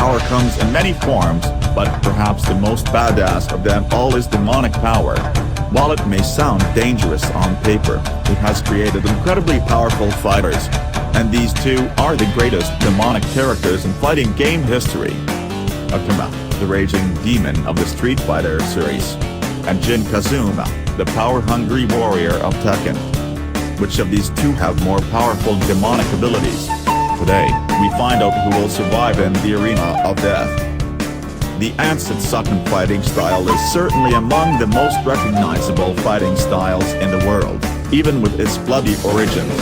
power comes in many forms, but perhaps the most badass of them all is demonic power. While it may sound dangerous on paper, it has created incredibly powerful fighters. And these two are the greatest demonic characters in fighting game history. Akuma, the raging demon of the Street Fighter series. And Jin Kazama, the power-hungry warrior of Tekken. Which of these two have more powerful demonic abilities? Today, we find out who will survive in the arena of death. The Ansatsuken fighting style is certainly among the most recognizable fighting styles in the world, even with its bloody origins.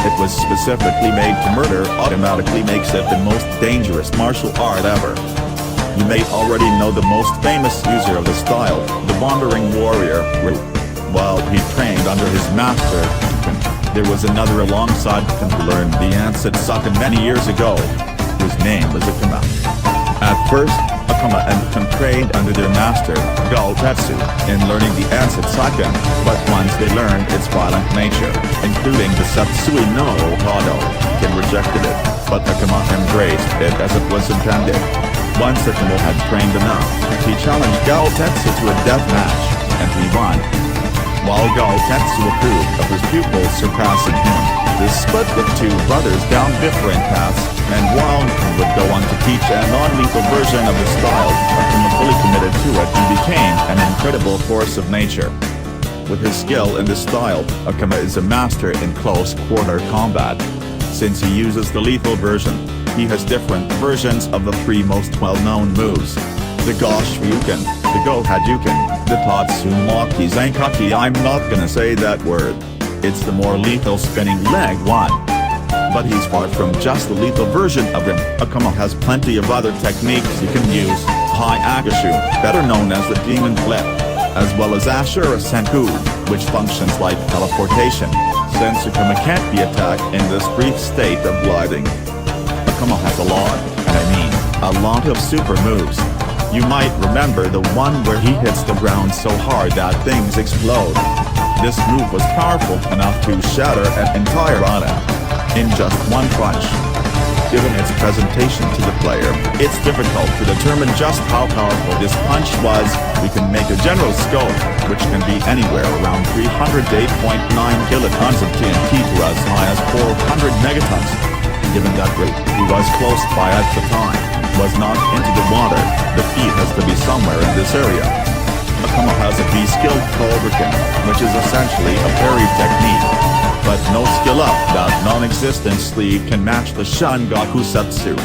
It was specifically made to murder automatically makes it the most dangerous martial art ever. You may already know the most famous user of the style, the wandering warrior, Ryu. While he trained under his master, there was another alongside him who learned the Ansatsuken many years ago, whose name was Akuma. At first, Akuma and Tekken trained under their master, Galtetsu, in learning the Ansatsuken, but once they learned its violent nature, including the Satsui no Hado, Tekken rejected it, but Akuma embraced it as it was intended. Once Akuma had trained enough, he challenged Galtetsu to a death match, and he won. While Galtetsu approved of his pupils surpassing him, this split the two brothers down different paths, and while Tekken would go on to teach a non-lethal version of the style, Akuma fully committed to it and became an incredible force of nature. With his skill in this style, Akuma is a master in close-quarter combat. Since he uses the lethal version, he has different versions of the three most well-known moves. The Go Shoryuken, the Go Hadouken, the Tatsumaki Zankaki. I'm not gonna say that word. It's the more lethal spinning leg one. But he's far from just the lethal version of him. Akuma has plenty of other techniques you can use. High Agashu, better known as the Demon Flip, as well as Ashura Senku, which functions like teleportation, since Akuma can't be attacked in this brief state of gliding. Akuma has a lot, and I mean, a lot of super moves. You might remember the one where he hits the ground so hard that things explode. This move was powerful enough to shatter an entire arena in just one punch. Given its presentation to the player, it's difficult to determine just how powerful this punch was. We can make a general scope, which can be anywhere around 308.9 kilotons of TNT to as high as 400 megatons. Given that he was close by at the time, was knocked into the water, the feat has to be somewhere in this area. Akuma has a V-skilled Kobuken, which is essentially a parry technique. But no skill up that non-existent sleeve can match the Shangaku Setsu.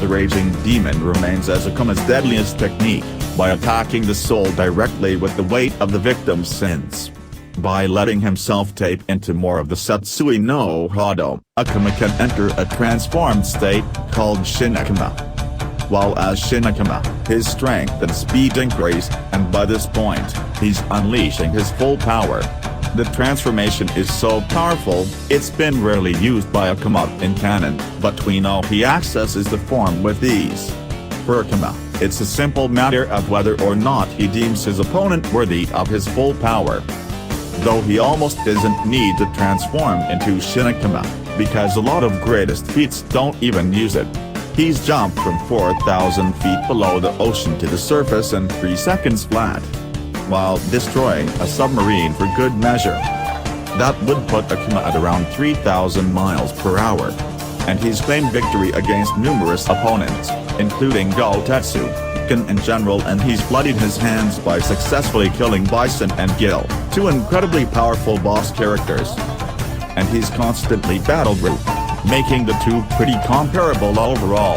The raging demon remains as Akuma's deadliest technique, by attacking the soul directly with the weight of the victim's sins. By letting himself tape into more of the Satsui no Hado, Akuma can enter a transformed state, called Shin Akuma. While as Shin Akuma, his strength and speed increase, and by this point, he's unleashing his full power. The transformation is so powerful, it's been rarely used by Akuma in canon, but we know he accesses the form with ease. For Akuma, it's a simple matter of whether or not he deems his opponent worthy of his full power. Though he almost doesn't need to transform into Shin Akuma, because a lot of greatest feats don't even use it. He's jumped from 4,000 feet below the ocean to the surface in 3 seconds flat, while destroying a submarine for good measure. That would put Akuma at around 3,000 miles per hour. And he's claimed victory against numerous opponents, including Galtetsu, Tekken in general, and he's bloodied his hands by successfully killing Bison and Gil, two incredibly powerful boss characters. And he's constantly battled Ryu, making the two pretty comparable overall.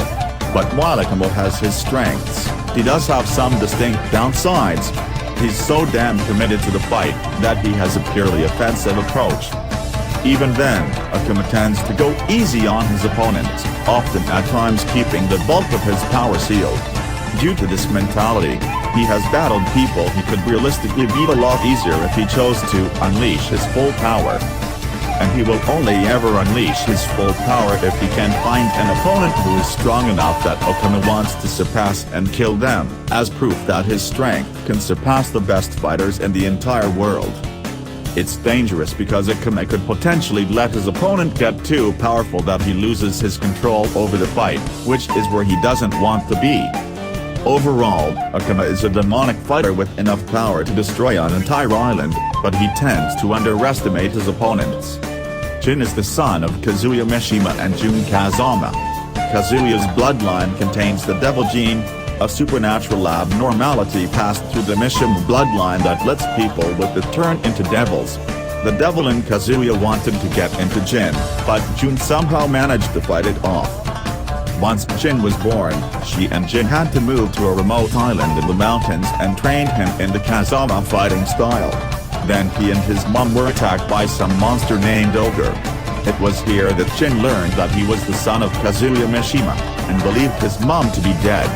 But while Akuma has his strengths, he does have some distinct downsides. He's so damn committed to the fight that he has a purely offensive approach. Even then, Akuma tends to go easy on his opponents, often at times keeping the bulk of his power sealed. Due to this mentality, he has battled people he could realistically beat a lot easier if he chose to unleash his full power. And he will only ever unleash his full power if he can find an opponent who is strong enough that Akuma wants to surpass and kill them, as proof that his strength can surpass the best fighters in the entire world. It's dangerous because Akuma could potentially let his opponent get too powerful that he loses his control over the fight, which is where he doesn't want to be. Overall, Akuma is a demonic fighter with enough power to destroy an entire island, but he tends to underestimate his opponents. Jin is the son of Kazuya Mishima and Jin Kazama. Kazuya's bloodline contains the devil gene, a supernatural abnormality passed through the Mishima bloodline that lets people with it turn into devils. The devil in Kazuya wanted to get into Jin, but Jin somehow managed to fight it off. Once Jin was born, she and Jin had to move to a remote island in the mountains and trained him in the Kazama fighting style. Then he and his mom were attacked by some monster named Ogre. It was here that Jin learned that he was the son of Kazuya Mishima, and believed his mom to be dead.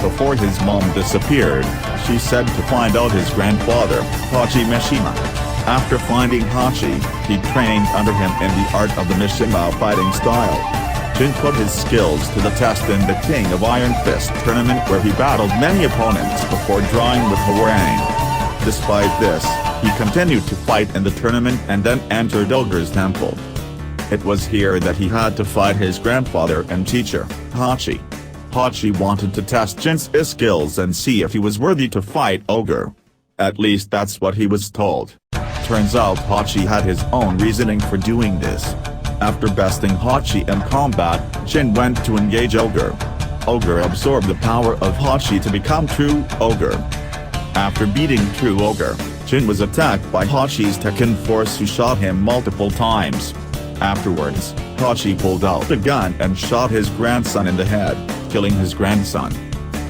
Before his mom disappeared, she said to find out his grandfather, Hachi Mishima. After finding Hachi, he trained under him in the art of the Mishima fighting style. Jin put his skills to the test in the King of Iron Fist tournament where he battled many opponents before drawing with Hwoarang. Despite this, he continued to fight in the tournament and then entered Ogre's temple. It was here that he had to fight his grandfather and teacher, Hachi. Hachi wanted to test Jin's skills and see if he was worthy to fight Ogre. At least that's what he was told. Turns out Hachi had his own reasoning for doing this. After besting Hachi in combat, Jin went to engage Ogre. Ogre absorbed the power of Hachi to become true Ogre. After beating true Ogre, Jin was attacked by Hachi's Tekken force who shot him multiple times. Afterwards, Hachi pulled out a gun and shot his grandson in the head, killing his grandson.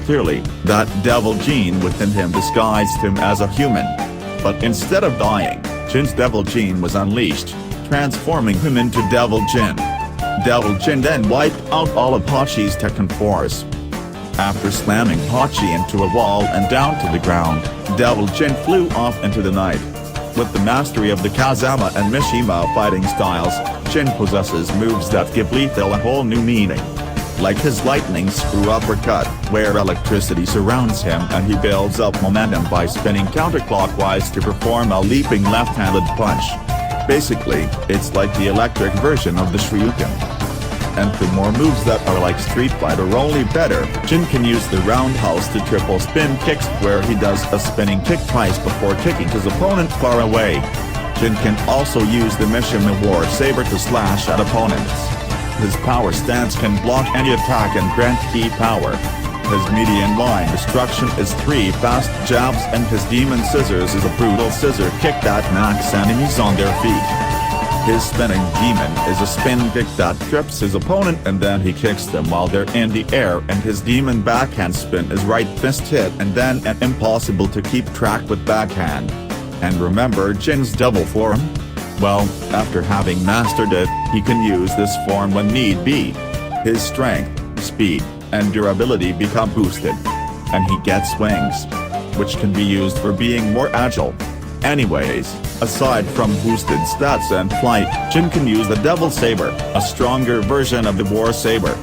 Clearly, that devil gene within him disguised him as a human. But instead of dying, Jin's devil gene was unleashed, transforming him into Devil Jin. Devil Jin then wiped out all of Hachi's Tekken force. After slamming Hachi into a wall and down to the ground, Devil Jin flew off into the night. With the mastery of the Kazama and Mishima fighting styles, Jin possesses moves that give lethal a whole new meaning. Like his lightning screw uppercut, where electricity surrounds him and he builds up momentum by spinning counterclockwise to perform a leaping left-handed punch. Basically, it's like the electric version of the Shoryuken. And for more moves that are like Street Fighter only better, Jin can use the roundhouse to triple spin kicks where he does a spinning kick twice before kicking his opponent far away. Jin can also use the Mishima War Saber to slash at opponents. His power stance can block any attack and grant key power. His median line destruction is 3 fast jabs and his demon scissors is a brutal scissor kick that knocks enemies on their feet. His spinning demon is a spin kick that trips his opponent and then he kicks them while they're in the air, and his demon backhand spin is right fist hit and then an impossible to keep track with backhand. And remember Jin's double form? Well, after having mastered it, he can use this form when need be. His strength, speed, and durability become boosted. And he gets wings, which can be used for being more agile. Anyways, aside from boosted stats and flight, Jin can use the Devil Saber, a stronger version of the War Saber.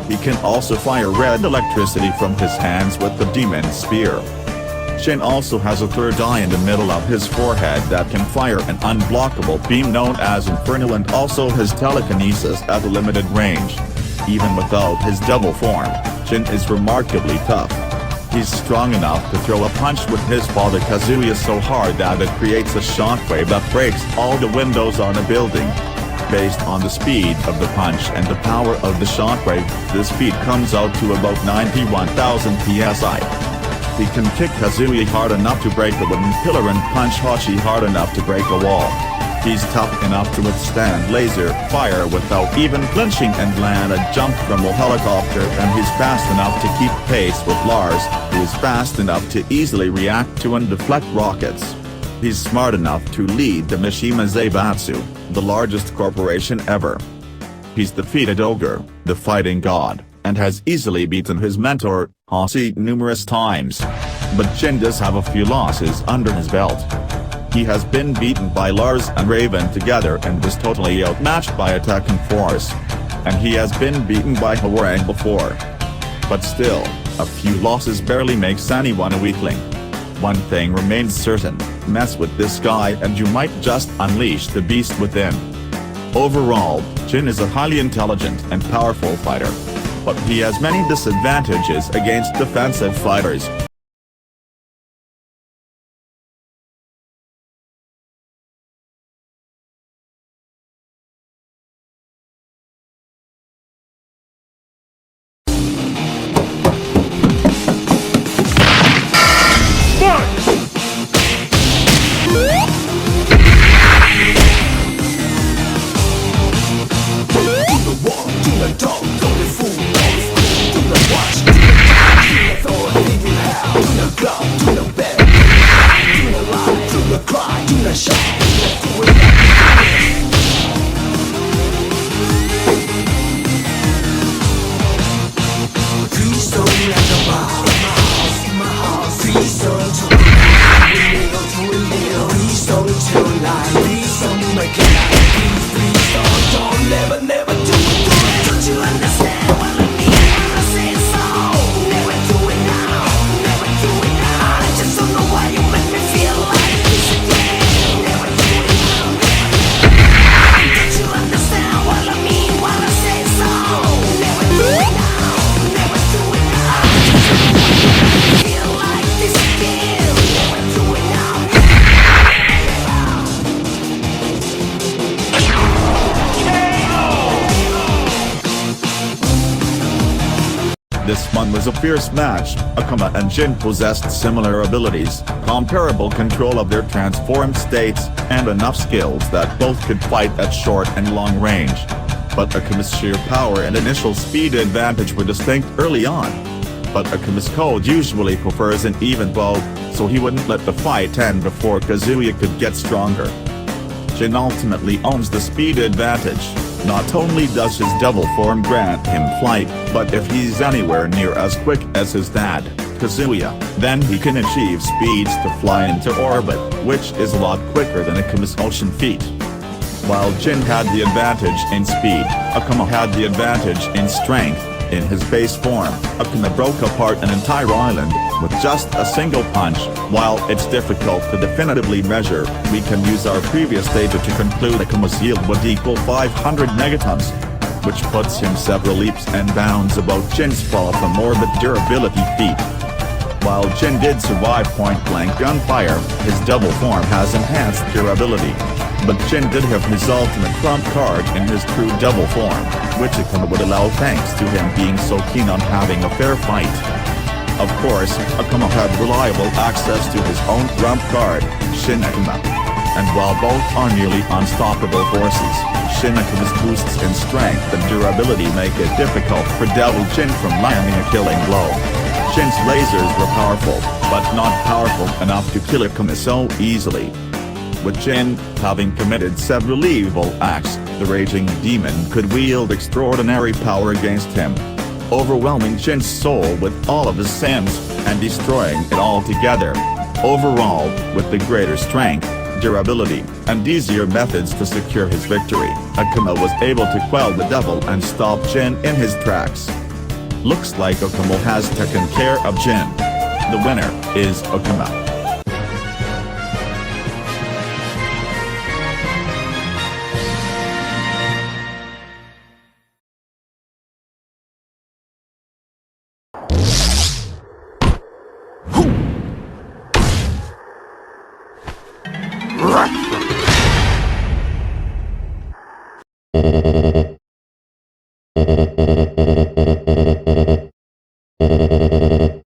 He can also fire red electricity from his hands with the Demon Spear. Jin also has a third eye in the middle of his forehead that can fire an unblockable beam known as Infernal, and also has telekinesis at a limited range. Even without his double form, Jin is remarkably tough. He's strong enough to throw a punch with his father Kazuya so hard that it creates a shockwave that breaks all the windows on a building. Based on the speed of the punch and the power of the shockwave, this speed comes out to about 91,000 psi. He can kick Kazuya hard enough to break a wooden pillar and punch Hachi hard enough to break a wall. He's tough enough to withstand laser fire without even flinching and land a jump from a helicopter, and he's fast enough to keep pace with Lars, who is fast enough to easily react to and deflect rockets. He's smart enough to lead the Mishima Zaibatsu, the largest corporation ever. He's defeated Ogre, the fighting god, and has easily beaten his mentor, Hachi, numerous times. But Jin does have a few losses under his belt. He has been beaten by Lars and Raven together and was totally outmatched by a Tekken force. And he has been beaten by Hwoarang before. But still, a few losses barely makes anyone a weakling. One thing remains certain. Mess with this guy and you might just unleash the beast within. Overall, Jin is a highly intelligent and powerful fighter. But he has many disadvantages against defensive fighters. This one was a fierce match. Akuma and Jin possessed similar abilities, comparable control of their transformed states, and enough skills that both could fight at short and long range. But Akuma's sheer power and initial speed advantage were distinct early on. But Akuma's code usually prefers an even bow, so he wouldn't let the fight end before Kazuya could get stronger. Jin ultimately owns the speed advantage. Not only does his double form grant him flight, but if he's anywhere near as quick as his dad, Kazuya, then he can achieve speeds to fly into orbit, which is a lot quicker than Akuma's ocean feat. While Jin had the advantage in speed, Akuma had the advantage in strength. In his base form, Akuma broke apart an entire island with just a single punch. While it's difficult to definitively measure, we can use our previous data to conclude Akuma's yield would equal 500 megatons, which puts him several leaps and bounds above Jin's fall from orbit durability feat. While Jin did survive point-blank gunfire, his double form has enhanced durability. But Jin did have his ultimate trump card in his true double form, which Akuma would allow thanks to him being so keen on having a fair fight. Of course, Akuma had reliable access to his own trump card, Shin Akuma. And while both are nearly unstoppable forces, Shin Akuma's boosts in strength and durability make it difficult for Devil Jin from landing a killing blow. Jin's lasers were powerful, but not powerful enough to kill Akuma so easily. With Jin having committed several evil acts, the raging demon could wield extraordinary power against him, overwhelming Jin's soul with all of his sins, and destroying it altogether. Overall, with the greater strength, durability, and easier methods to secure his victory, Akuma was able to quell the devil and stop Jin in his tracks. Looks like Akuma has taken care of Jin. The winner is Akuma. Thank you.